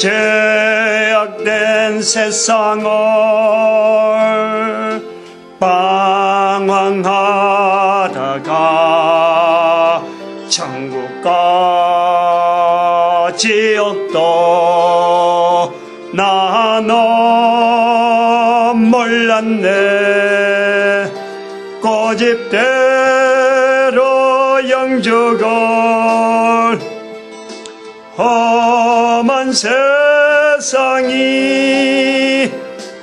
죄악된 세상을 방황하다가 천국까지 얻도 나는 몰랐네. 고집대로 영적을 험한 세상이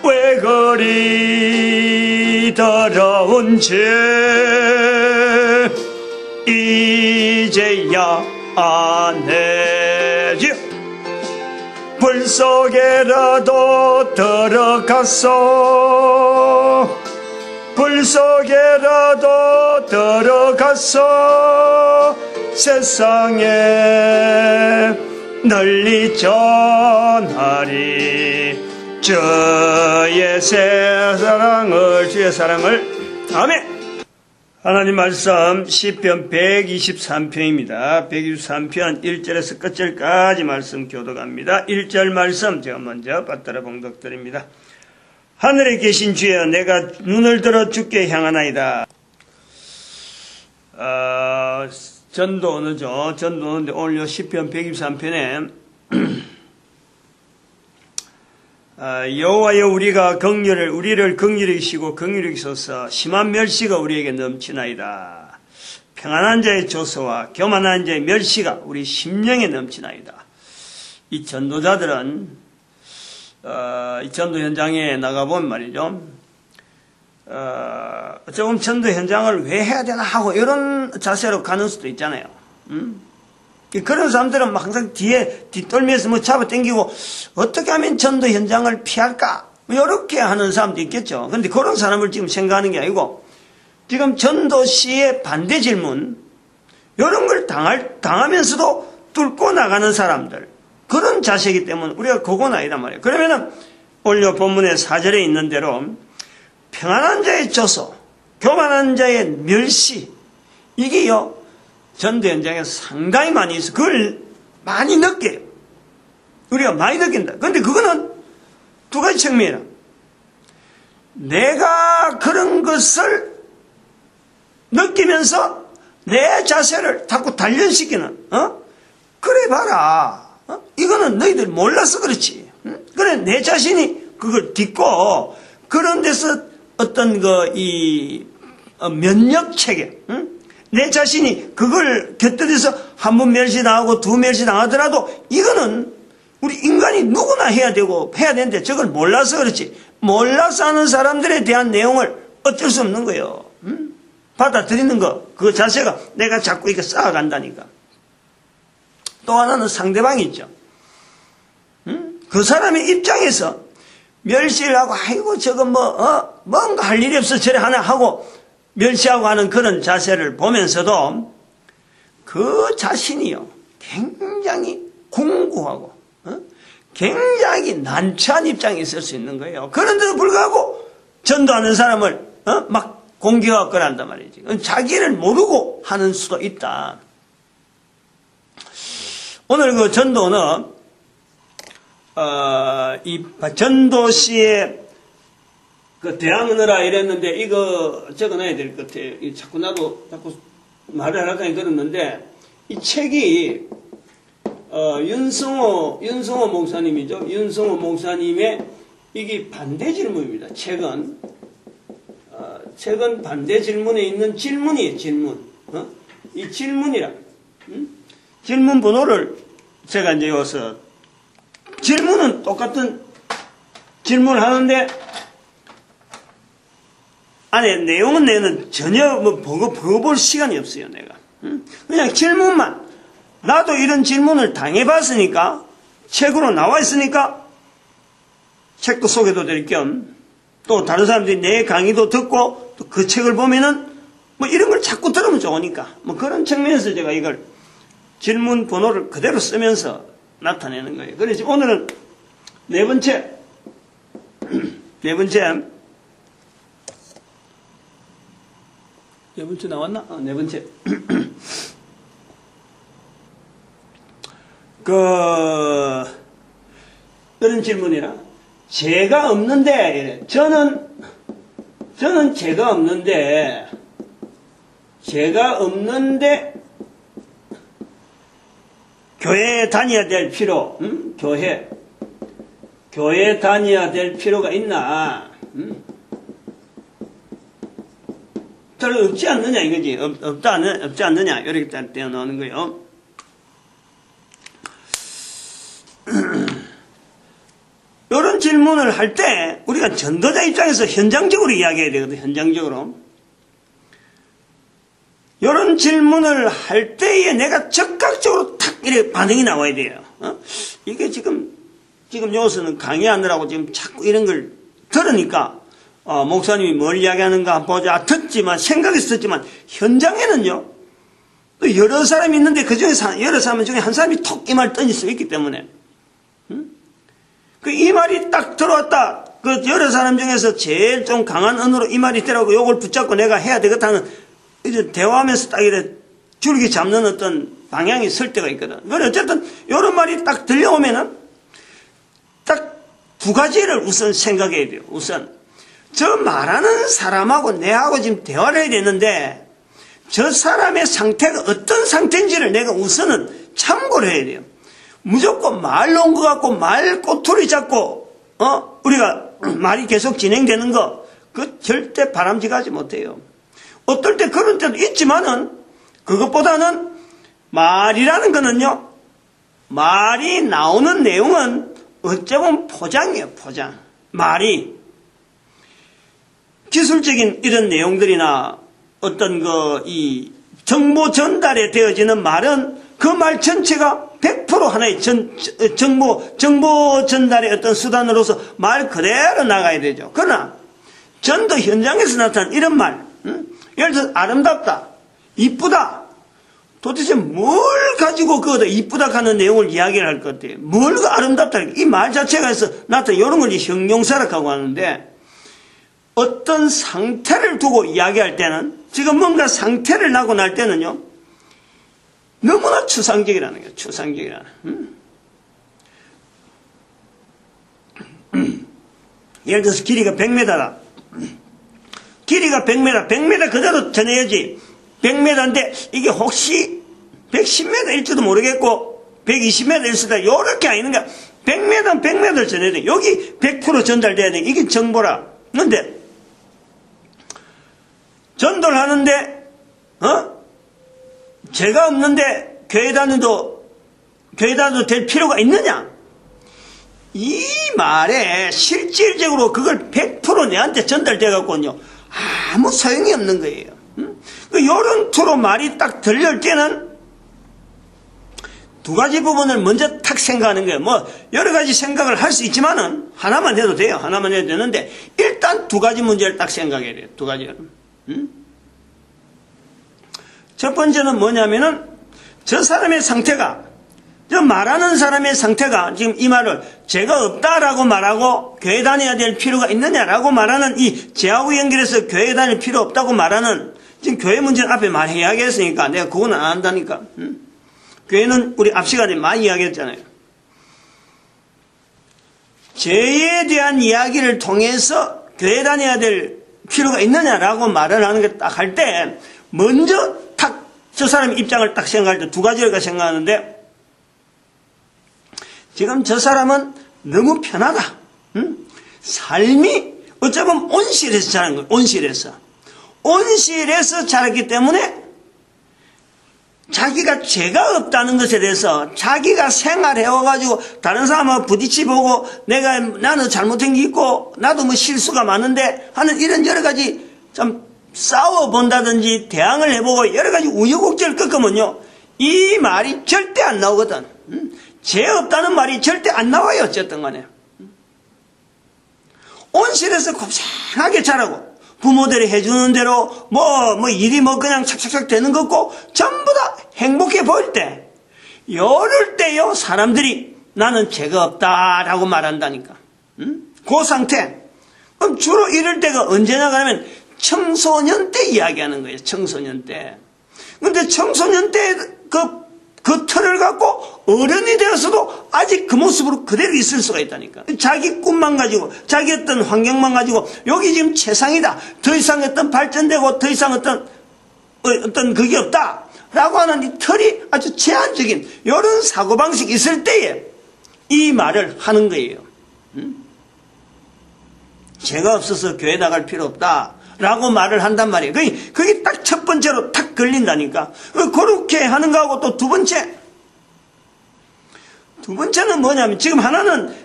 왜 그리 더러운지 이제야 아네지. 불 속에라도 들어갔어. 불 속에라도 들어갔어. 세상에 널리 전하리 주의 사랑을. 아멘. 하나님 말씀 시편 123편입니다. 123편 1절에서 끝절까지 말씀 교독합니다. 1절 말씀 제가 먼저 받들어 봉독드립니다. 하늘에 계신 주여, 내가 눈을 들어 주께 향하나이다. 전도 오늘죠. 전도 오는데 오늘 시편 123편에 여호와여, 우리를 긍휼히 여기시고 긍휼히 여기소서. 심한 멸시가 우리에게 넘치나이다. 평안한 자의 조소와 교만한 자의 멸시가 우리 심령에 넘치나이다. 이 전도자들은 이 전도 현장에 나가보면 말이죠, 조금 전도 현장을 왜 해야 되나 하고 이런 자세로 가는 수도 있잖아요. 그런 사람들은 막 항상 뒷덜미에서 뭐 잡아당기고 어떻게 하면 전도 현장을 피할까? 이렇게 하는 사람도 있겠죠. 그런데 그런 사람을 지금 생각하는 게 아니고, 지금 전도 시의 반대 질문, 이런 걸 당하면서도 뚫고 나가는 사람들, 그런 자세이기 때문에 우리가 그건 아니란 말이에요. 그러면은 오늘 본문의 4절에 있는 대로 평안한 자의 조소, 교만한 자의 멸시, 이게요, 전도 현장에 상당히 많이 있어. 그걸 많이 느껴요. 우리가 많이 느낀다. 그런데 그거는 두 가지 측면이라. 내가 그런 것을 느끼면서 내 자세를 자꾸 단련시키는, 그래 봐라. 이거는 너희들 몰라서 그렇지. 그래, 내 자신이 그걸 딛고, 그런 데서 어떤 면역 체계, 내 자신이 그걸 곁들여서 한 번 멸시당하고 두 멸시당하더라도 이거는 우리 인간이 누구나 해야 되는데 저걸 몰라서 그렇지. 몰라서 하는 사람들에 대한 내용을 어쩔 수 없는 거예요. 받아들이는 거, 그 자세가 내가 자꾸 이렇게 쌓아간다니까. 또 하나는 상대방이 있죠. 그 사람의 입장에서 멸시를 하고, 아이고 저거 뭔가 할 일이 없어 저래 하나 하고 멸시하고 하는 그런 자세를 보면서도 그 자신이요, 굉장히 공고하고 굉장히 난처한 입장에 있을 수 있는 거예요. 그런데도 불구하고 전도하는 사람을 막 공격하고 그런단 말이지. 자기를 모르고 하는 수도 있다. 오늘 그 전도는 이 전도시에 대항하느라 이랬는데, 이거 적어놔야 될 것 같아요. 자꾸 말을 하려고 하니 그랬는데, 이 책이, 윤성호 목사님이죠. 윤성호 목사님의 이게 반대 질문입니다. 책은 반대 질문에 있는 질문이에요, 질문. 이 질문이라. 질문 번호를 제가 이제 여기서, 질문은 똑같은 질문을 하는데, 안에 내용은 전혀 보고볼 시간이 없어요, 내가. 그냥 질문만. 나도 이런 질문을 당해봤으니까, 책으로 나와 있으니까, 책도 소개도 드릴 겸, 또 다른 사람들이 내 강의도 듣고, 또 그 책을 보면은, 이런 걸 자꾸 들으면 좋으니까, 그런 측면에서 제가 이걸 질문 번호를 그대로 쓰면서 나타내는 거예요. 그래서 오늘은 네 번째 나왔나? 네 번째. 그런 질문이라. 죄가 없는데, 이래. 저는 죄가 없는데, 교회에 다녀야 될 필요, 교회에 다녀야 될 필요가 있나? 별로 없지 않느냐, 이거지. 없지 않느냐. 이렇게 떼어놓는 거예요. 이런 질문을 할 때, 우리가 전도자 입장에서 현장적으로 이야기해야 되거든, 현장적으로. 이런 질문을 할 때에 내가 적극적으로 탁 이렇게 반응이 나와야 돼요. 이게 지금 여기서는 강의하느라고 지금 자꾸 이런 걸 들으니까, 목사님이 뭘 이야기하는가 보자. 생각해서 듣지만, 현장에는요, 또 여러 사람이 있는데 그 중에 여러 사람 중에 한 사람이 톡 이 말 던질 수 있기 때문에, 이 말이 딱 들어왔다. 그 여러 사람 중에서 제일 좀 강한 언어로 이 말이 되라고 요걸 붙잡고 내가 해야 되겠다는, 이제 대화하면서 딱 이래 줄기 잡는 어떤 방향이 설 때가 있거든. 그래, 어쨌든, 요런 말이 딱 들려오면은, 딱 두 가지를 우선 생각해야 돼요. 우선. 저 말하는 사람하고 내하고 지금 대화를 해야 되는데, 저 사람의 상태가 어떤 상태인지를 내가 우선은 참고를 해야 돼요. 무조건 말 놓은 것 같고, 말 꼬투리 잡고, 우리가 말이 계속 진행되는 거, 그 절대 바람직하지 못해요. 어떨 때 그런 때도 있지만은, 그것보다는 말이라는 거는요, 말이 나오는 내용은 어쩌면 포장이에요, 포장. 말이. 기술적인 이런 내용들이나 어떤 이 정보 전달에 되어지는 말은 그 말 전체가 100% 하나의 정보 전달의 어떤 수단으로서 말 그대로 나가야 되죠. 그러나 전도 현장에서 나타난 이런 말, 예를 들어서 아름답다, 이쁘다, 도대체 뭘 가지고 그거다 이쁘다 하는 내용을 이야기를 할 것 같아요. 뭘 아름답다, 이 말 자체가 해서 나타난 이런 걸 형용사라고 하는데, 어떤 상태를 두고 이야기할 때는, 지금 뭔가 상태를 나고 날 때는요, 너무나 추상적이라는 거예요. 추상적이라는. 예를 들어서 길이가 100m다. 길이가 100m 그대로 전해야지. 100m인데 이게 혹시 110m일지도 모르겠고 120m일 수도 이렇게 아니는가. 100m는 100m를 전해야 돼. 여기 100% 전달돼야 돼. 이게 정보라. 그런데 전도를 하는데 죄가 없는데 교회 다녀도 될 필요가 있느냐? 이 말에 실질적으로 그걸 100% 내한테 전달돼갖고는요, 아무 소용이 없는 거예요. 요런 투로 말이 딱 들릴 때는 두 가지 부분을 먼저 탁 생각하는 거예요. 뭐, 여러 가지 생각을 할 수 있지만은, 하나만 해도 돼요. 하나만 해도 되는데, 일단 두 가지 문제를 딱 생각해야 돼요. 두 가지를. 첫 번째는 뭐냐면은, 저 사람의 상태가, 저 말하는 사람의 상태가 지금 이 말을 죄가 없다라고 말하고 교회 다녀야 될 필요가 있느냐라고 말하는 이 죄하고 연결해서 교회 다닐 필요 없다고 말하는 지금 교회 문제는 앞에 많이 이야기했으니까 내가 그거는 안 한다니까. 교회는 우리 앞 시간에 많이 이야기했잖아요. 죄에 대한 이야기를 통해서 교회 다녀야 될 필요가 있느냐라고 말을 하는 게 딱 할 때 먼저 탁 저 사람의 입장을 딱 생각할 때 두 가지를 생각하는데 지금 저 사람은 너무 편하다. 삶이 어쩌면 온실에서 자란 거예요. 온실에서 자랐기 때문에 자기가 죄가 없다는 것에 대해서 자기가 생활해와가지고 다른 사람하고 부딪혀보고 나는 잘못한 게 있고 나도 뭐 실수가 많은데 하는 이런 여러 가지 좀 싸워본다든지 대항을 해보고 여러 가지 우여곡절을 겪으면요. 이 말이 절대 안 나오거든. 죄 없다는 말이 절대 안 나와요. 어쨌든 간에. 온실에서 곱상하게 자라고 부모들이 해주는 대로 일이 그냥 착착착 되는 거 없고 전부 다 행복해 보일 때 이럴 때요 사람들이 나는 죄가 없다라고 말한다니까. 그 상태. 그럼 주로 이럴 때가 언제나 가면 청소년 때 이야기하는 거예요. 청소년 때. 근데 청소년 때 그 틀을 갖고 어른이 되어서도 아직 그 모습으로 그대로 있을 수가 있다니까. 자기 꿈만 가지고, 자기 어떤 환경만 가지고, 여기 지금 최상이다. 더 이상 어떤 발전되고, 더 이상 어떤 그게 없다. 라고 하는 이 틀이 아주 제한적인, 이런 사고방식이 있을 때에 이 말을 하는 거예요. 죄가 없어서 교회 나갈 필요 없다. 라고 말을 한단 말이에요. 그게 딱 첫 번째로 탁 걸린다니까. 그렇게 하는 거하고 또 두 번째는 뭐냐면, 지금 하나는,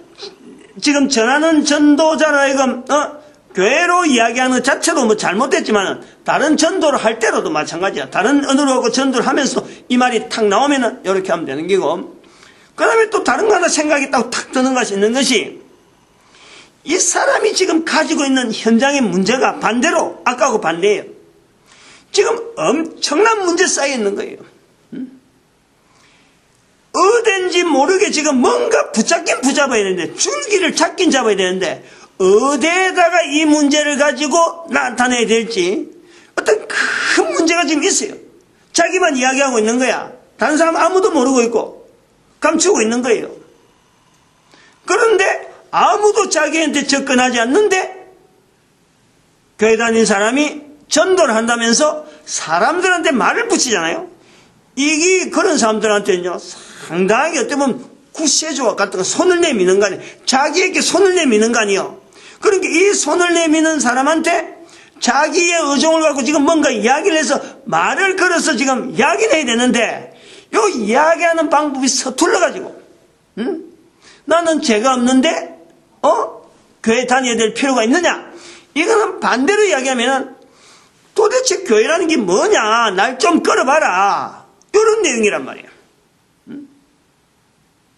지금 전하는 전도자로 하여금, 교회로 이야기하는 것 자체도 뭐 잘못됐지만, 다른 전도를 할 때로도 마찬가지야. 다른 언어로 하고 전도를 하면서 이 말이 탁 나오면은, 이렇게 하면 되는 거고. 그 다음에 또 다른 거 하나 생각이 딱 드는 것이 있는 것이, 이 사람이 지금 가지고 있는 현장의 문제가 반대로, 아까하고 반대예요. 지금 엄청난 문제 쌓여 있는 거예요. 어딘지 모르게 지금 뭔가 붙잡긴 붙잡아야 되는데, 줄기를 잡긴 잡아야 되는데, 어디에다가 이 문제를 가지고 나타내야 될지, 어떤 큰 문제가 지금 있어요. 자기만 이야기하고 있는 거야. 다른 사람 아무도 모르고 있고, 감추고 있는 거예요. 그런데 아무도 자기한테 접근하지 않는데, 교회 다니는 사람이 전도를 한다면서 사람들한테 말을 붙이잖아요. 이게 그런 사람들한테는요, 상당히 어떻게 보면 구세주와 같은 거 손을 내미는 거 아니에요. 자기에게 손을 내미는 거 아니에요. 그러니까 이 손을 내미는 사람한테 자기의 의존을 갖고 지금 뭔가 이야기를 해서 말을 걸어서 지금 이야기를 해야 되는데, 요 이야기하는 방법이 서툴러가지고, 나는 죄가 없는데, 교회 다녀야 될 필요가 있느냐? 이거는 반대로 이야기하면은, 도대체 교회라는 게 뭐냐? 날 좀 끌어봐라. 이런 내용이란 말이에요.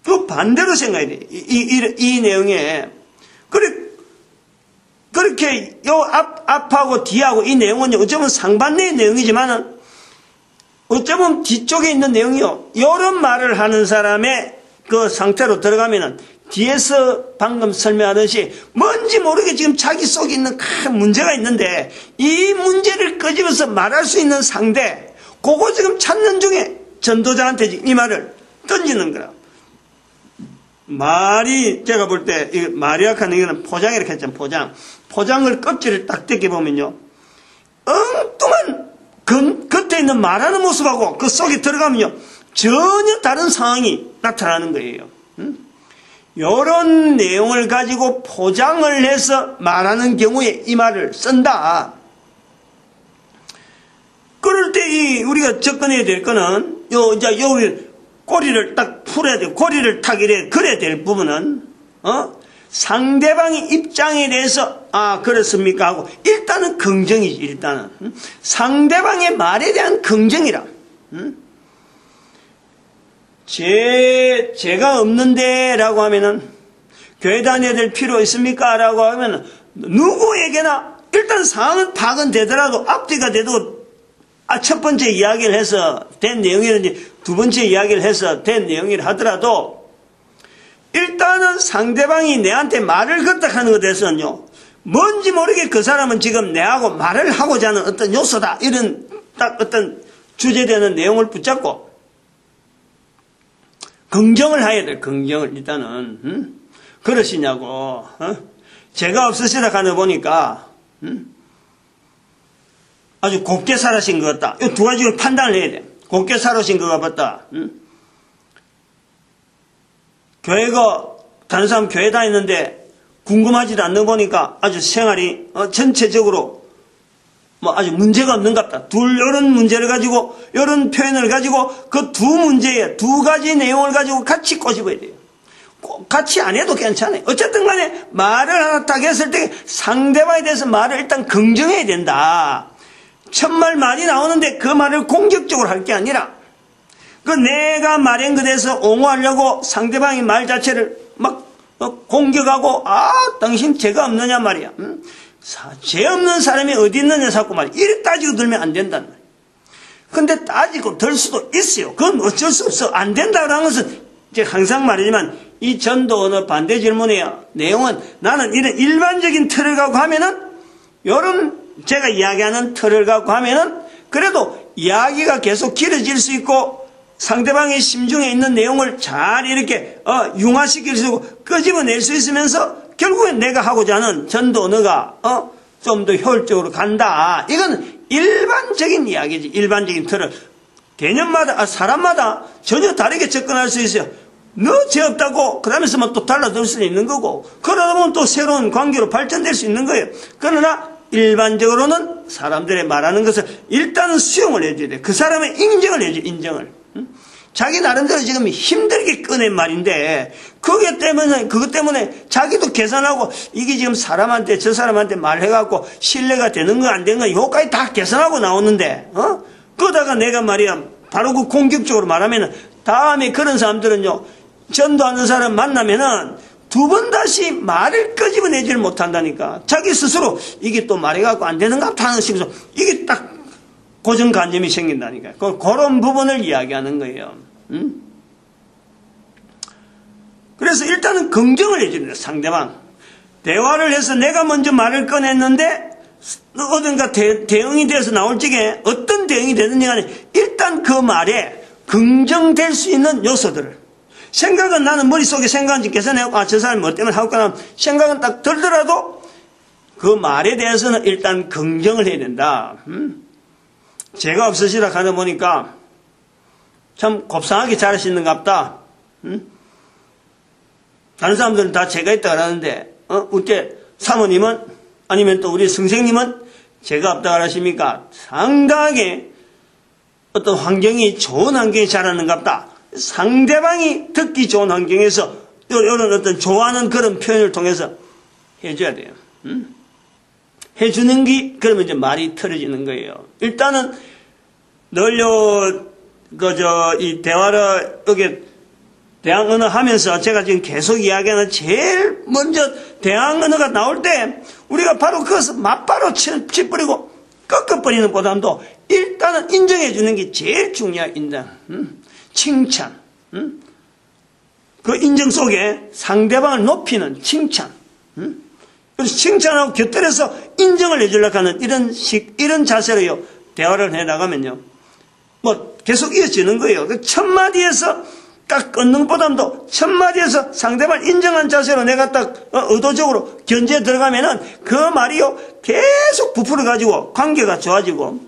그 반대로 생각해야 돼. 이 내용에. 그렇게, 앞하고 뒤하고 이 내용은 어쩌면 상반대의 내용이지만은, 어쩌면 뒤쪽에 있는 내용이요. 이런 말을 하는 사람의 그 상태로 들어가면은, 뒤에서 방금 설명하듯이 뭔지 모르게 지금 자기 속에 있는 큰 문제가 있는데, 이 문제를 끄집어서 말할 수 있는 상대, 그거 지금 찾는 중에 전도자한테 이 말을 던지는 거라. 말이, 제가 볼 때, 마리아카는 이거는 포장 이렇게 했잖아요. 포장을 껍질을 딱 뜯겨보면요, 엉뚱한 겉에 있는 말하는 모습하고 그 속에 들어가면요, 전혀 다른 상황이 나타나는 거예요. 이런 내용을 가지고 포장을 해서 말하는 경우에 이 말을 쓴다. 그럴 때 우리가 접근해야 될 거는, 이제 꼬리를 딱 풀어야 돼. 꼬리를 탁 그래야 될 부분은, 상대방의 입장에 대해서, 그렇습니까? 하고, 일단은 긍정이지, 일단은. 상대방의 말에 대한 긍정이라. 죄가 없는데 라고 하면은, 교회 다녀야 될 필요 있습니까? 라고 하면은, 누구에게나 일단 상황은 파악은 되더라도 앞뒤가 돼도 첫 번째 이야기를 해서 된 내용이든지 두 번째 이야기를 해서 된 내용이라 하더라도 일단은 상대방이 내한테 말을 걸다 하는 것에 대해서는요, 뭔지 모르게 그 사람은 지금 내하고 말을 하고자 하는 어떤 요소다, 이런 딱 어떤 주제되는 내용을 붙잡고 긍정을 해야 돼. 긍정을 일단은 그러시냐고. 죄가 없으시다 가는 보니까 아주 곱게 살아신 것 같다. 이 두 가지를 판단을 해야 돼. 곱게 살아신 것 같다. 교회가 다른 사람 교회 다니는데 궁금하지도 않는 보니까 아주 생활이 전체적으로 뭐 아주 문제가 없는 것 같다. 이런 문제를 가지고, 이런 표현을 가지고 그 두 문제에 두 가지 내용을 가지고 같이 꼬집어야 돼요. 같이 안 해도 괜찮아요. 어쨌든 간에 말을 하나 딱 했을 때 상대방에 대해서 말을 일단 긍정해야 된다. 첫말 말이 나오는데 그 말을 공격적으로 할 게 아니라, 그 내가 말한 것에 대해서 옹호하려고 상대방의 말 자체를 막 공격하고, 당신 죄가 없느냐 말이야. 죄 없는 사람이 어디 있느냐 자꾸 말이야. 이렇게 따지고 들면 안 된다는 말이야. 근데 따지고 들 수도 있어요. 그건 어쩔 수 없어. 안 된다는 것은 제가 항상 말하지만 이 전도 언어 반대 질문이에요. 내용은 나는 이런 일반적인 틀을 갖고 하면은, 요런 제가 이야기하는 틀을 갖고 하면은 그래도 이야기가 계속 길어질 수 있고 상대방의 심중에 있는 내용을 잘 이렇게 융화시킬 수 있고 끄집어낼 수 있으면서 결국엔 내가 하고자 하는 전도 언어가 좀 더 효율적으로 간다. 이건 일반적인 이야기지. 일반적인 틀을 개념마다 사람마다 전혀 다르게 접근할 수 있어요. 너 죄 없다고 그러면서만 또 달라들 수도 있는 거고 그러다 보면 또 새로운 관계로 발전될 수 있는 거예요. 그러나 일반적으로는 사람들의 말하는 것을 일단은 수용을 해줘야 돼. 그 사람의 인정을 해줘. 인정을. 자기 나름대로 지금 힘들게 꺼낸 말인데 그것 때문에 자기도 계산하고 이게 지금 사람한테 저 사람한테 말해갖고 신뢰가 되는 거 안 되는 거 요까지 다 계산하고 나오는데 그러다가 내가 말이야 바로 그 공격적으로 말하면은 다음에 그런 사람들은요 전도하는 사람 만나면은 두 번 다시 말을 끄집어내지를 못한다니까. 자기 스스로 이게 또 말해갖고 안 되는가 하는 식으로 이게 딱 고정관념이 생긴다니까. 그런 부분을 이야기하는 거예요. 그래서 일단은 긍정을 해줍니다. 상대방. 대화를 해서 내가 먼저 말을 꺼냈는데 어딘가 대응이 돼서 나올 적에 어떤 대응이 되느냐 간에 일단 그 말에 긍정될 수 있는 요소들을 생각은 나는 머릿속에 생각은 계산해고 저 사람이 뭐 때문에 하고 생각은 딱 들더라도 그 말에 대해서는 일단 긍정을 해야 된다. 죄가 없으시라 하다 보니까 참 곱상하게 잘하시는갑다. 다른 사람들은 다 죄가 있다 그러는데 우리 사모님은 아니면 또 우리 선생님은 죄가 없다 그러십니까? 상당하게 어떤 환경이 좋은 환경에 자라는갑다. 상대방이 듣기 좋은 환경에서 이런 어떤 좋아하는 그런 표현을 통해서 해줘야 돼요. 해주는 게 그러면 이제 말이 틀어지는 거예요. 일단은 늘요 이 대화를 여기 대항 언어 하면서 제가 지금 계속 이야기하는 제일 먼저 대항 언어가 나올 때 우리가 바로 그것을 맞바로 치뿌리고 꺾어버리는 보다도 일단은 인정해 주는 게 제일 중요해요. 인정. 칭찬. 그 인정 속에 상대방을 높이는 칭찬. 그래서 칭찬하고 곁들여서 인정을 해주려고 하는 이런 자세로요. 대화를 해나가면요. 뭐 계속 이어지는 거예요. 그 첫 마디에서 딱 끊는 보담도 첫 마디에서 상대방을 인정한 자세로 내가 딱 의도적으로 견제에 들어가면은 그 말이요. 계속 부풀어가지고 관계가 좋아지고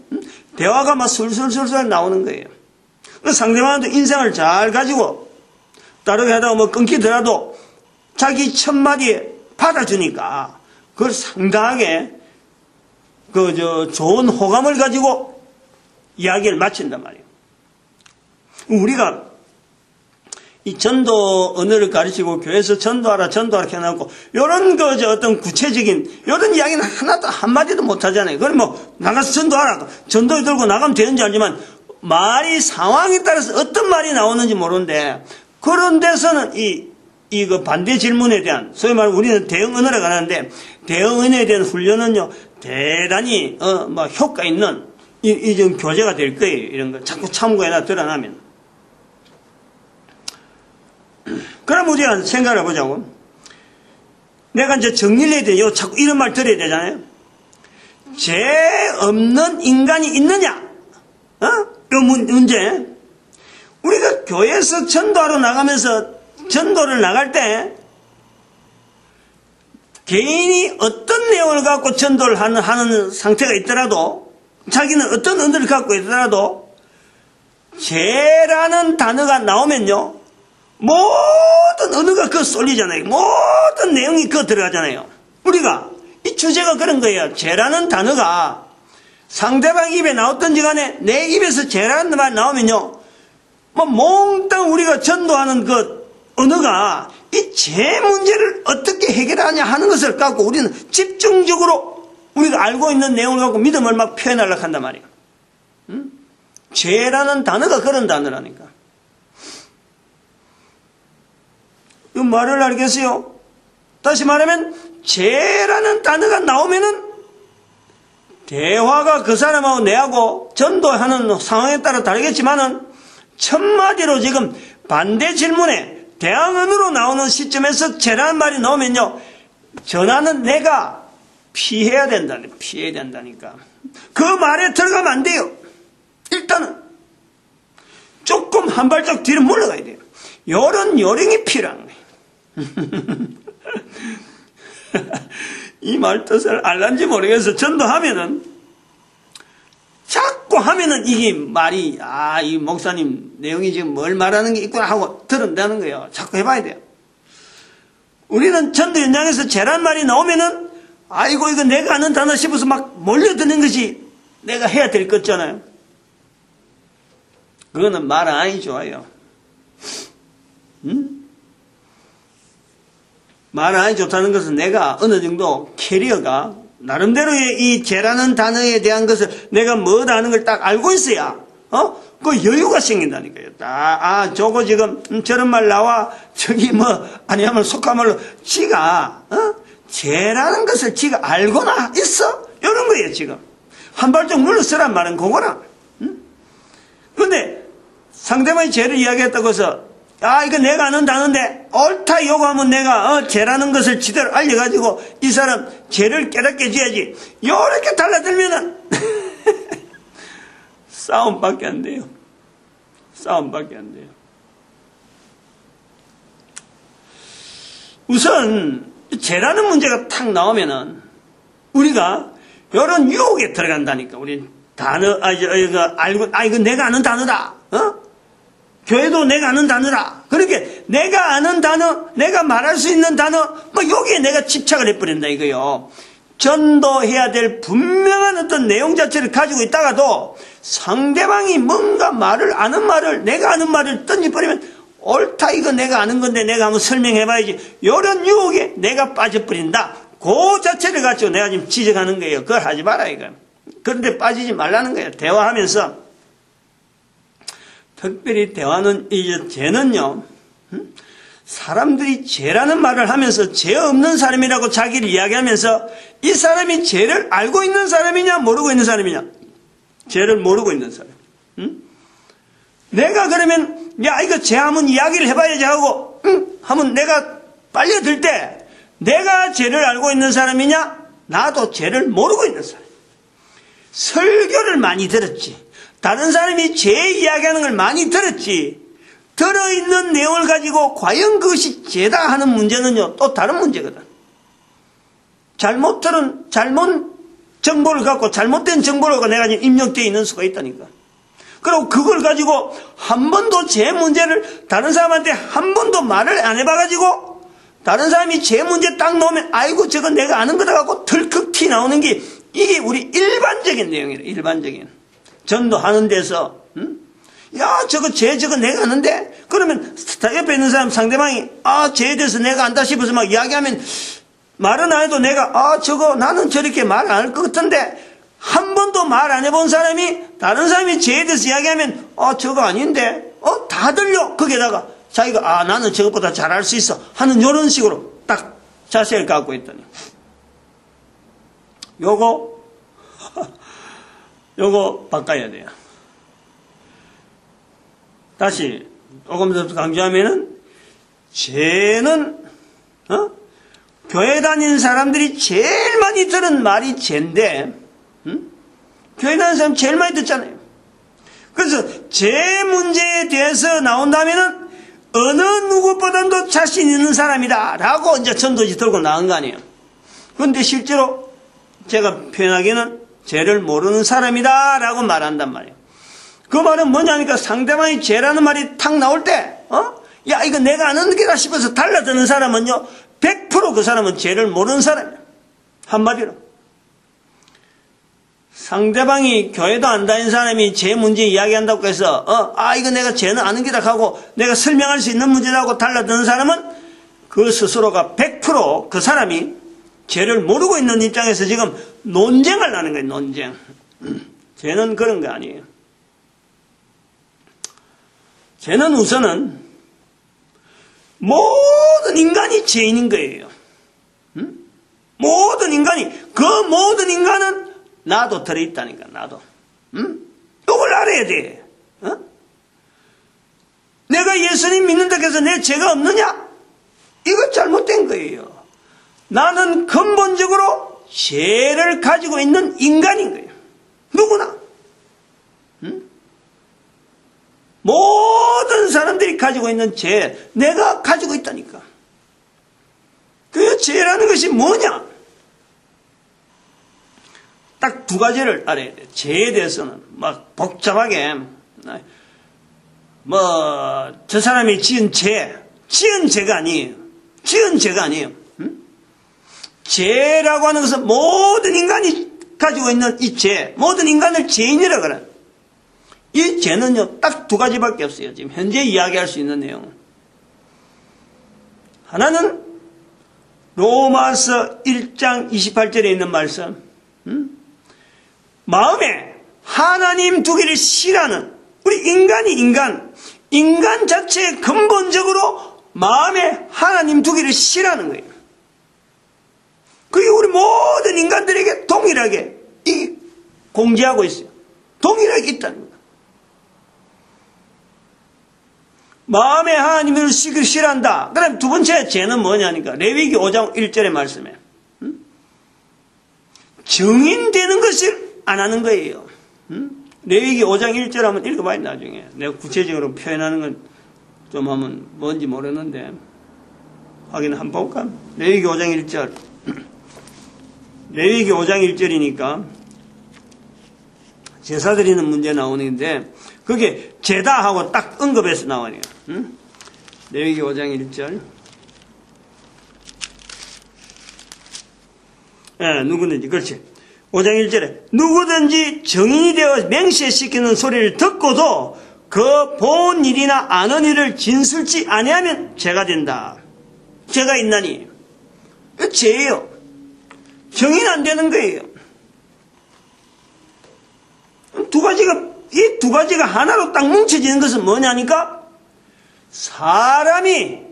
대화가 막 술술술술 나오는 거예요. 상대방한테 인상을 잘 가지고 다르게 하다가 뭐 끊기더라도 자기 첫 마디에 받아주니까 그걸 상당하게 좋은 호감을 가지고 이야기를 마친단 말이에요. 우리가 이 전도 언어를 가르치고 교회에서 전도하라 해놓고 이런 어떤 구체적인 이런 이야기는 하나도 한마디도 못하잖아요. 그럼 뭐 나가서 전도하라 전도에 들고 나가면 되는지 알지만 말이 상황에 따라서 어떤 말이 나오는지 모르는데 그런 데서는 그 반대 질문에 대한 소위 말하면 우리는 대응 언어라고 하는데 대응 언어에 대한 훈련은요 대단히 효과 있는 좀 교재가 될 거예요. 이런 거 자꾸 참고해놔 드러나면. 그럼 우리가 생각을 해보자고. 내가 이제 정리를 해야 돼요. 자꾸 이런 말 들어야 되잖아요. 죄 없는 인간이 있느냐? 이 문제. 우리가 교회에서 전도하러 나가면서 전도를 나갈 때 개인이 어떤 내용을 갖고 전도를 하는 상태가 있더라도 자기는 어떤 언어를 갖고 있더라도 죄라는 단어가 나오면요 모든 언어가 그거 쏠리잖아요. 모든 내용이 그거 들어가잖아요. 우리가 이 주제가 그런 거예요. 죄라는 단어가 상대방 입에 나왔던지 간에 내 입에서 죄라는 말 나오면요 몽땅 우리가 전도하는 그 언어가 이 죄 문제를 어떻게 해결하냐 하는 것을 갖고 우리는 집중적으로 우리가 알고 있는 내용을 갖고 믿음을 막 표현하려고 한단 말이에요. 죄라는 단어가 그런 단어라니까. 이 말을 알겠어요? 다시 말하면 죄라는 단어가 나오면은 대화가 그 사람하고 내하고 전도하는 상황에 따라 다르겠지만은 첫마디로 지금 반대 질문에 대항언으로 나오는 시점에서 죄라는 말이 나오면요 전하는 내가 피해야 된다니까. 그 말에 들어가면 안 돼요. 일단은 조금 한 발짝 뒤로 물러가야 돼요. 요런 요령이 필요한 거예요. 이 말 뜻을 알란지 모르겠어. 전도하면은, 자꾸 하면은 이게 말이, 이 목사님 내용이 지금 뭘 말하는 게 있구나 하고 들은다는 거예요. 자꾸 해봐야 돼요. 우리는 전도 현장에서 죄란 말이 나오면은, 아이고, 이거 내가 아는 단어 싶어서 막 몰려드는 것이 내가 해야 될 거잖아요. 그거는 말 아니 좋아요. 말 아니 좋다는 것은 내가 어느 정도 캐리어가 나름대로의 이 죄라는 단어에 대한 것을 내가 뭐다 하는 걸 딱 알고 있어야 그 여유가 생긴다니까요. 저거 지금 저런 말 나와 저기 아니면 속한 말로 지가 죄라는 것을 지가 알고나 있어? 이런 거예요. 지금 한 발짝 물러서란 말은 그거라. 근데 상대방이 죄를 이야기했다고 해서 이거 내가 아는 단어인데 옳다 요구하면 내가 죄라는 것을 지대로 알려가지고 이 사람 죄를 깨닫게 해줘야지. 요렇게 달라들면은 싸움밖에 안 돼요. 싸움밖에 안 돼요. 우선 죄라는 문제가 탁 나오면은 우리가 요런 유혹에 들어간다니까. 우리 단어 이거 알고 이거 내가 아는 단어다. 교회도 내가 아는 단어다. 그렇게 내가 아는 단어, 내가 말할 수 있는 단어, 여기에 내가 집착을 해버린다 이거요. 전도해야 될 분명한 어떤 내용 자체를 가지고 있다가도 상대방이 뭔가 아는 말을, 내가 아는 말을 던져버리면 옳다, 이거 내가 아는 건데 내가 한번 설명해봐야지. 이런 유혹에 내가 빠져버린다. 그 자체를 가지고 내가 지금 지적하는 거예요. 그걸 하지 마라 이거. 그런데 빠지지 말라는 거예요. 대화하면서. 특별히 대화는, 죄는요, 사람들이 죄라는 말을 하면서 죄 없는 사람이라고 자기를 이야기하면서 이 사람이 죄를 알고 있는 사람이냐, 모르고 있는 사람이냐? 죄를 모르고 있는 사람. 내가 그러면, 이거 죄 하면 이야기를 해봐야지 하고, 하면 내가 빨려들 때, 내가 죄를 알고 있는 사람이냐? 나도 죄를 모르고 있는 사람. 설교를 많이 들었지. 다른 사람이 죄 이야기하는 걸 많이 들었지. 들어있는 내용을 가지고 과연 그것이 죄다 하는 문제는요, 또 다른 문제거든. 잘못 정보를 갖고 잘못된 정보를 갖고 내가 지금 입력되어 있는 수가 있다니까. 그리고 그걸 가지고 한 번도 죄 문제를 다른 사람한테 한 번도 말을 안 해봐가지고 다른 사람이 죄 문제 딱 놓으면 아이고 저거 내가 아는 거다 갖고 덜컥 티 나오는 게 이게 우리 일반적인 내용이에요. 일반적인. 전도하는 데서 저거 내가 아는데 그러면 옆에 있는 사람 상대방이 죄에 대해서 내가 안다 싶어서 막 이야기하면 말은 안 해도 내가 저거 나는 저렇게 말 안 할 것 같은데 한 번도 말 안 해본 사람이 다른 사람이 죄에 대해서 이야기하면 저거 아닌데 다 들려. 거기에다가 자기가 나는 저것보다 잘할 수 있어 하는 이런 식으로 딱 자세를 갖고 있다니. 요거 바꿔야 돼요. 다시 조금 더 강조하면은 죄는 교회 다니는 사람들이 제일 많이 들은 말이 죄인데 교회 다니는 사람 제일 많이 듣잖아요. 그래서 죄 문제에 대해서 나온다면은 어느 누구보다도 자신 있는 사람이다 라고 이제 전도지 들고 나온 거 아니에요. 그런데 실제로 제가 표현하기에는 죄를 모르는 사람이다 라고 말한단 말이에요. 그 말은 뭐냐니까 상대방이 죄라는 말이 탁 나올 때 이거 내가 아는 게다 싶어서 달라드는 사람은요 100% 그 사람은 죄를 모르는 사람이에요. 한마디로 상대방이 교회도 안 다니는 사람이 죄 문제 이야기한다고 해서 이거 내가 죄는 아는 게다 하고 내가 설명할 수 있는 문제라고 달라드는 사람은 그 스스로가 100% 그 사람이 죄를 모르고 있는 입장에서 지금 논쟁을 하는 거예요. 논쟁. 죄는 그런 거 아니에요. 죄는 우선은 모든 인간이 죄인인 거예요. 모든 인간이, 그 모든 인간은 나도 들어있다니까. 나도. 이걸 알아야 돼. 내가 예수님 믿는다고 해서 내 죄가 없느냐? 이거 잘못된 거예요. 나는 근본적으로 죄를 가지고 있는 인간인 거예요. 누구나. 모든 사람들이 가지고 있는 죄, 내가 가지고 있다니까. 그 죄라는 것이 뭐냐? 딱 두 가지를 알아야 돼. 죄에 대해서는 막 복잡하게 저 사람이 지은 죄가 아니에요. 지은 죄가 아니에요. 죄라고 하는 것은 모든 인간이 가지고 있는 이 죄, 모든 인간을 죄인이라고 그래요. 이 죄는요, 딱 두 가지밖에 없어요. 지금 현재 이야기할 수 있는 내용은. 하나는 로마서 1장 28절에 있는 말씀. 마음에 하나님 두기를 싫어하는, 우리 인간 자체에 근본적으로 마음에 하나님 두기를 싫어하는 거예요. 그게 우리 모든 인간들에게 동일하게 공지하고 있어요. 동일하게 있다는 거예요. 마음에 하나님을 싫어한다. 그럼 두 번째 죄는 뭐냐니까. 레위기 5장 1절의 말씀에 증인되는 것을 안 하는 거예요. 레위기 5장 1절 한번 읽어봐요. 나중에 내가 구체적으로 표현하는 건 좀 하면 뭔지 모르는데 확인 한번 볼까? 레위기 5장 1절 레위기 5장 1절이니까 제사 드리는 문제 나오는데 그게 죄다 하고 딱 언급해서 나오네요. 레위기 5장 1절. 누구든지, 그렇지. 5장 1절에 누구든지 정인이 되어 맹세시키는 소리를 듣고도 그 본 일이나 아는 일을 진술치 아니하면 죄가 된다. 죄가 있나니. 죄예요. 정인 안 되는 거예요. 이 두 가지가 하나로 딱 뭉쳐지는 것은 뭐냐니까? 사람이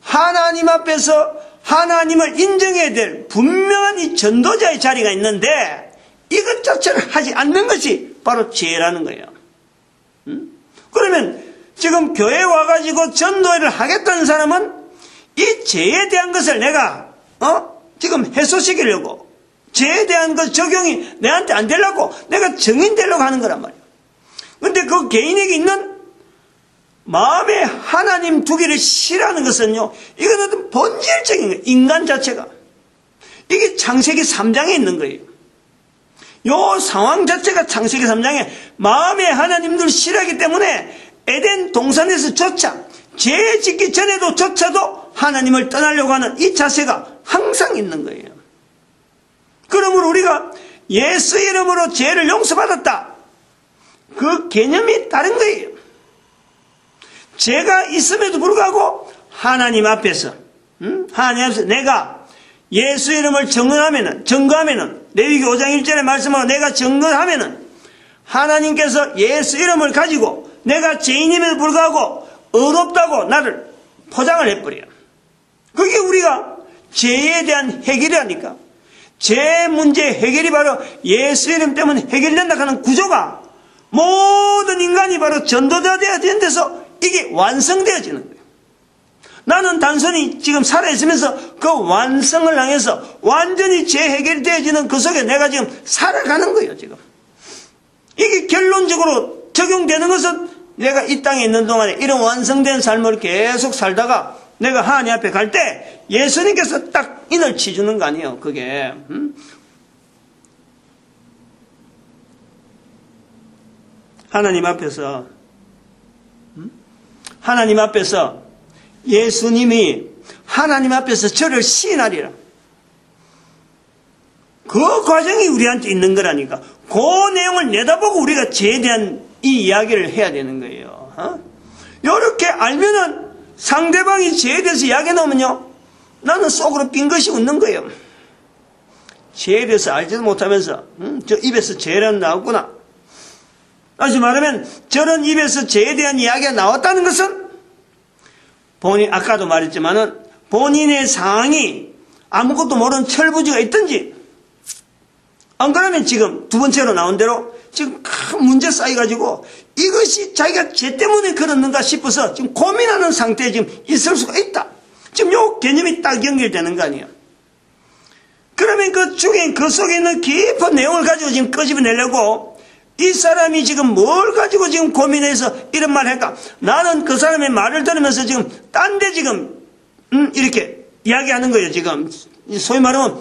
하나님 앞에서 하나님을 인정해야 될 분명한 이 전도자의 자리가 있는데 이것 자체를 하지 않는 것이 바로 죄라는 거예요. 그러면 지금 교회에 와가지고 전도를 하겠다는 사람은 이 죄에 대한 것을 내가 지금 해소시키려고 죄에 대한 그 적용이 내한테 안 되려고 내가 정인되려고 하는 거란 말이에요. 그런데 그 개인에게 있는 마음에 하나님 두기를 싫어하는 것은요, 이건 어떤 본질적인 거예요. 인간 자체가. 이게 창세기 3장에 있는 거예요. 요 상황 자체가 창세기 3장에 마음에 하나님들 싫어하기 때문에 에덴 동산에서조차 죄 짓기 전에도 조차도 하나님을 떠나려고 하는 이 자세가 항상 있는 거예요. 그러므로 우리가 예수 이름으로 죄를 용서받았다. 그 개념이 다른 거예요. 죄가 있음에도 불구하고 하나님 앞에서 내가 예수 이름을 증거하면은 레위기 5장 1절의 말씀으로 내가 증거하면은 하나님께서 예수 이름을 가지고 내가 죄인임에도 불구하고 의롭다고 나를 포장을 해버려요. 그게 우리가 죄에 대한 해결이라니까. 죄 문제 해결이 바로 예수 이름 때문에 해결된다 하는 구조가 모든 인간이 바로 전도자 되어야 되는 데서 이게 완성되어지는 거예요. 나는 단순히 지금 살아있으면서 그 완성을 향해서 완전히 죄 해결되어지는 그 속에 내가 지금 살아가는 거예요, 지금. 이게 결론적으로 적용되는 것은 내가 이 땅에 있는 동안에 이런 완성된 삶을 계속 살다가 내가 하나님 앞에 갈 때 예수님께서 딱 인을 치주는 거 아니에요, 그게. 하나님 앞에서 예수님이 하나님 앞에서 저를 시인하리라. 그 과정이 우리한테 있는 거라니까. 그 내용을 내다보고 우리가 죄에 대한 이 이야기를 해야 되는 거예요. 이렇게 알면은 상대방이 죄에 대해서 이야기해 놓으면요, 나는 속으로 빙긋이 웃는 거예요. 죄에 대해서 알지도 못하면서 저 입에서 죄라는 나왔구나. 다시 말하면 저런 입에서 죄에 대한 이야기가 나왔다는 것은 아까도 말했지만은 본인의 상황이 아무것도 모르는 철부지가 있든지, 안 그러면 지금 두 번째로 나온 대로 지금 큰 문제 쌓여가지고 이것이 자기가 죄 때문에 그렇는가 싶어서 지금 고민하는 상태에 지금 있을 수가 있다. 지금 요 개념이 딱 연결되는 거 아니에요. 그러면 그 속에 있는 깊은 내용을 가지고 지금 끄집어내려고 이 사람이 지금 뭘 가지고 지금 고민해서 이런 말을 할까? 나는 그 사람의 말을 들으면서 지금 딴 데 지금 이렇게 이야기하는 거예요. 지금 소위 말하면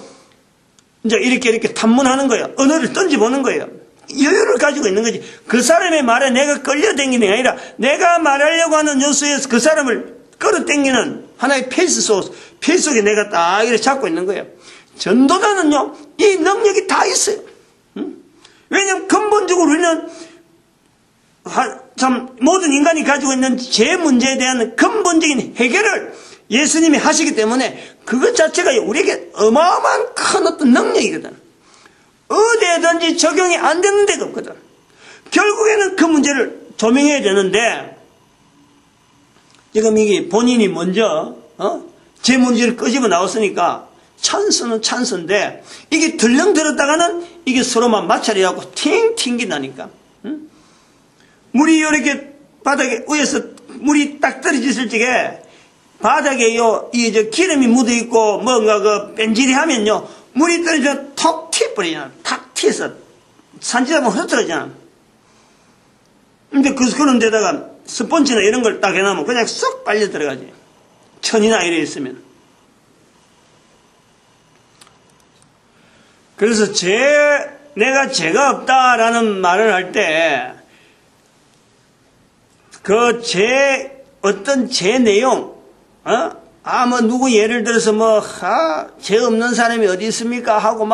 이제 이렇게 탐문하는 거예요. 언어를 던져보는 거예요. 여유를 가지고 있는 거지. 그 사람의 말에 내가 끌려다니는 게 아니라 내가 말하려고 하는 요소에서 그 사람을 끌어당기는 하나의 페이스 속에 내가 딱 이렇게 잡고 있는 거예요. 전도자는요, 이 능력이 다 있어요. 왜냐하면 근본적으로 우리는 참 모든 인간이 가지고 있는 죄 문제에 대한 근본적인 해결을 예수님이 하시기 때문에 그것 자체가 우리에게 어마어마한 큰 어떤 능력이거든. 어디에든지 적용이 안 되는 데가 없거든. 결국에는 그 문제를 조명해야 되는데 지금 이게 본인이 먼저 제 문제를 끄집어 나왔으니까 찬스는 찬스인데 이게 들렁 들었다가는 이게 서로만 마찰이하고 팅 튕긴다니까. 응? 물이 이렇게 바닥에 위에서 물이 딱 떨어졌을 적에 바닥에 이 기름이 묻어 있고 뭔가 그 뺀질이 하면요 물이 떨어져 톡 튀어버리잖아. 탁 튀어서 산지다 보면 흐트러지잖아. 근데 그런 데다가 스펀지나 이런 걸 딱 해놓으면 그냥 쏙 빨려 들어가지. 천이나 이래 있으면. 그래서 내가 죄가 없다라는 말을 할 때, 어떤 죄 내용, 뭐, 누구 예를 들어서 죄 없는 사람이 어디 있습니까? 하고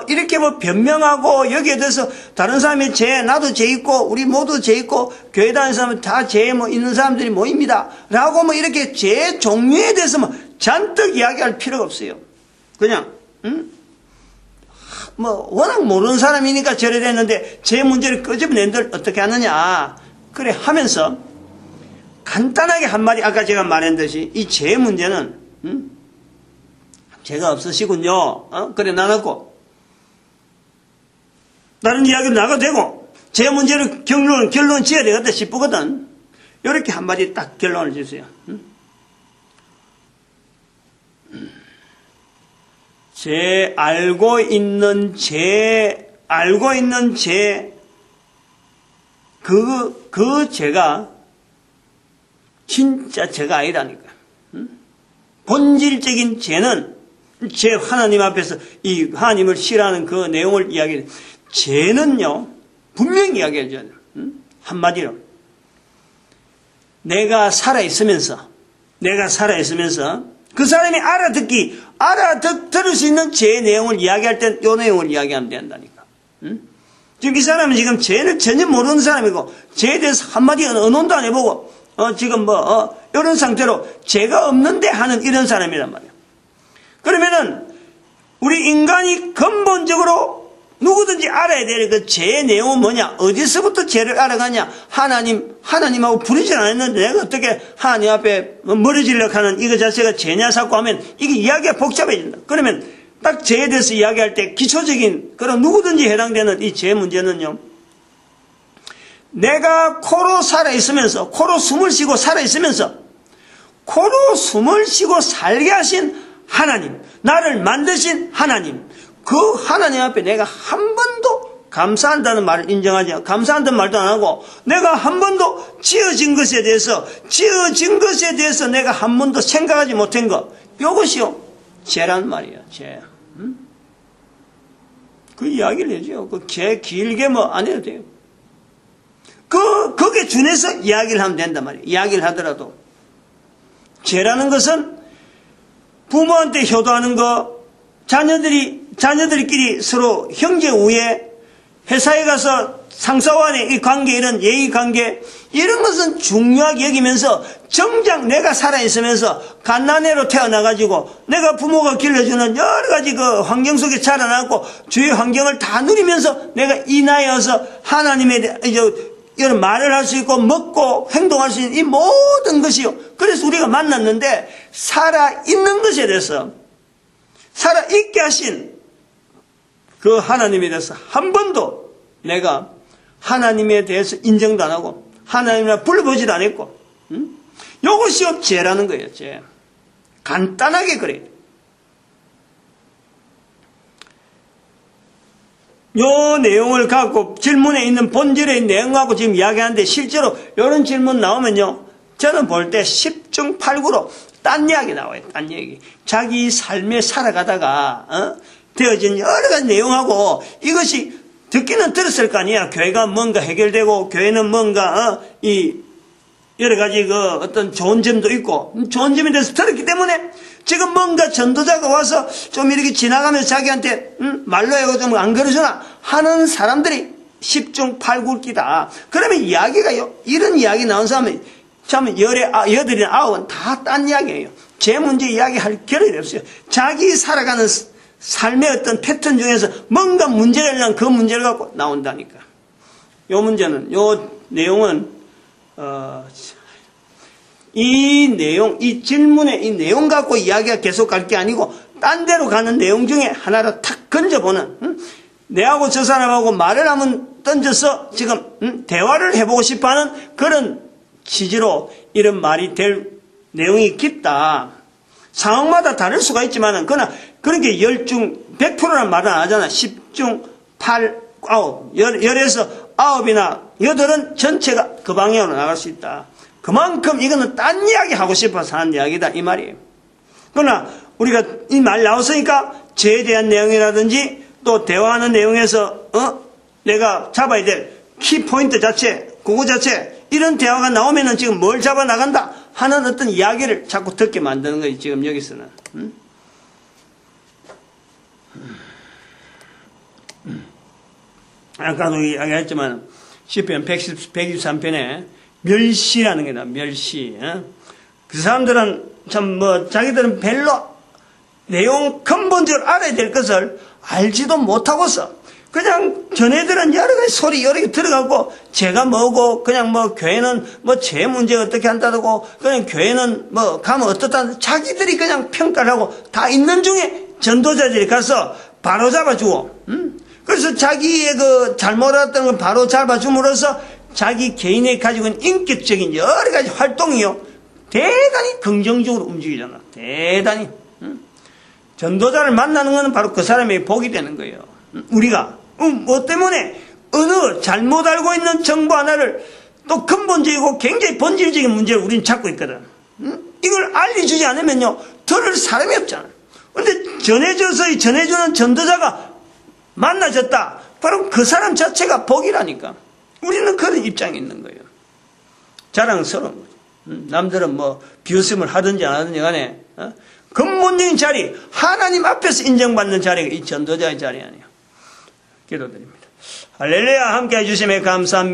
이렇게 변명하고 여기에 대해서 다른 사람의 죄, 나도 죄 있고, 우리 모두 죄 있고, 교회 다니는 사람은 다 죄 있는 사람들이 모입니다. 라고 이렇게 죄 종류에 대해서 잔뜩 이야기할 필요가 없어요. 그냥, 워낙 모르는 사람이니까 저래 됐는데, 죄 문제를 끄집어낸들 어떻게 하느냐. 그래, 하면서, 간단하게 한마디, 아까 제가 말한 듯이, 이 죄 문제는, 죄가 없으시군요. 그래, 나눴고, 다른 이야기로 나가도 되고, 제 문제를 결론 지어야 되겠다 싶거든. 이렇게 한마디 딱 결론을 주세요. 알고 있는 죄, 그 죄가 진짜 죄가 아니라니까. 본질적인 죄는 하나님 앞에서 이 하나님을 싫어하는 그 내용을 이야기해요. 죄는요, 분명히 이야기해줘야 돼요. 한마디로. 내가 살아있으면서 그 사람이 알아들을 수 있는 죄의 내용을 이야기할 땐 이 내용을 이야기하면 된다니까. 지금 이 사람은 지금 죄를 전혀 모르는 사람이고, 죄에 대해서 한마디 언론도 안 해보고, 지금 이런 상태로 죄가 없는데 하는 이런 사람이란 말이에요. 그러면은, 우리 인간이 근본적으로 누구든지 알아야 될 그 죄의 내용은 뭐냐? 어디서부터 죄를 알아가냐? 하나님하고 부르질 않았는데 내가 어떻게 하나님 앞에 멀어지려고 하는 이거 자체가 죄냐 자꾸 하면 이게 이야기가 복잡해진다. 그러면 딱 죄에 대해서 이야기할 때 기초적인 그런 누구든지 해당되는 이 죄 문제는요. 내가 코로 살아있으면서, 코로 숨을 쉬고 살아있으면서, 코로 숨을 쉬고 살게 하신 하나님, 나를 만드신 하나님, 그 하나님 앞에 내가 한 번도 감사한다는 말을 인정하지 않고, 감사한다는 말도 안 하고, 내가 한 번도 지어진 것에 대해서 내가 한 번도 생각하지 못한 것, 이것이요, 죄란 말이야, 죄. 그 이야기를 해줘요. 그 죄 길게 안 해도 돼요. 거기에 준해서 이야기를 하면 된단 말이에요. 이야기를 하더라도. 죄라는 것은 부모한테 효도하는 거, 자녀들끼리 서로 형제 우애, 회사에 가서 상사와의 이 관계, 이런 예의 관계, 이런 것은 중요하게 여기면서 정작 내가 살아있으면서 갓난애로 태어나가지고 내가 부모가 길러주는 여러 가지 그 환경 속에 자라나고 주위 환경을 다 누리면서 내가 이 나이에 와서 하나님의 이런 말을 할 수 있고 먹고 행동할 수 있는 이 모든 것이요. 그래서 우리가 만났는데 살아있는 것에 대해서 살아있게 하신 그 하나님에 대해서 한 번도 내가 하나님에 대해서 인정도 안 하고 하나님을 불러보지도 않았고 이것이 죄라는 거예요. 죄. 간단하게 그래요. 요 내용을 갖고 질문에 있는 본질의 내용하고 지금 이야기하는데 실제로 이런 질문 나오면요. 저는 볼 때 10중 8구로 딴 이야기 나와요. 딴 얘기. 자기 삶에 살아가다가 되어진 여러 가지 내용하고 이것이 듣기는 들었을 거 아니야. 교회가 뭔가 해결되고 교회는 뭔가 이 여러 가지 그 어떤 좋은 점도 있고 좋은 점에 대해서 들었기 때문에 지금 뭔가 전도자가 와서 좀 이렇게 지나가면서 자기한테 말로 해고 좀 안 그러주나 하는 사람들이 10중 8구끼다. 그러면 이야기가요. 이런 이야기 나온 사람은 참 여덟이나 아홉은 다 딴 이야기예요. 제 문제 이야기할 겨를이 없어요. 자기 살아가는 삶의 어떤 패턴 중에서 뭔가 문제가 있으면 그 문제를 갖고 나온다니까. 요 문제는 요 내용은 이 질문의 이 내용 갖고 이야기가 계속 갈 게 아니고, 딴 데로 가는 내용 중에 하나로 탁 건져보는, 내하고 저 사람하고 말을 한번 던져서 지금, 대화를 해보고 싶어 하는 그런 취지로 이런 말이 될 내용이 깊다. 상황마다 다를 수가 있지만은, 그러나, 그렇게 10중 100%란 말은 안 하잖아. 10중 8, 9, 10에서 9이나 8은 전체가 그 방향으로 나갈 수 있다. 그만큼 이거는 딴 이야기 하고 싶어서 하는 이야기다 이 말이에요. 그러나 우리가 이 말 나왔으니까 죄에 대한 내용이라든지 또 대화하는 내용에서 내가 잡아야 될 키포인트 자체, 그거 자체 이런 대화가 나오면은 지금 뭘 잡아 나간다 하는 어떤 이야기를 자꾸 듣게 만드는 거지 지금 여기서는. 아까도 이야기했지만 시편 123편에 멸시라는 게 나와. 멸시. 그 사람들은 참 자기들은 별로 내용 근본적으로 알아야 될 것을 알지도 못하고서 그냥 전애들은 여러 가지 소리 여러 개 들어가고 죄가 뭐고 그냥 교회는 죄 문제 어떻게 한다고 그냥 교회는 가면 어떻다 자기들이 그냥 평가를 하고 다 있는 중에 전도자들이 가서 바로 잡아주고 그래서 자기의 그 잘못했던 걸 바로 잡아줌으로써 자기 개인이 가지고 있는 인격적인 여러 가지 활동이요 대단히 긍정적으로 움직이잖아. 대단히. 전도자를 만나는 것은 바로 그 사람의 복이 되는 거예요. 우리가 뭐 때문에 어느 잘못 알고 있는 정보 하나를 또 근본적이고 굉장히 본질적인 문제를 우리는 찾고 있거든. 이걸 알려주지 않으면요 들을 사람이 없잖아. 그런데 전해주는 전도자가 만나졌다. 바로 그 사람 자체가 복이라니까. 우리는 그런 입장에 있는 거예요. 자랑스러운 거죠. 남들은 비웃음을 하든지 안 하든지 간에 근본적인 자리, 하나님 앞에서 인정받는 자리가 이 전도자의 자리 아니에요. 기도드립니다. 할렐루야. 함께 해주심에 감사합니다.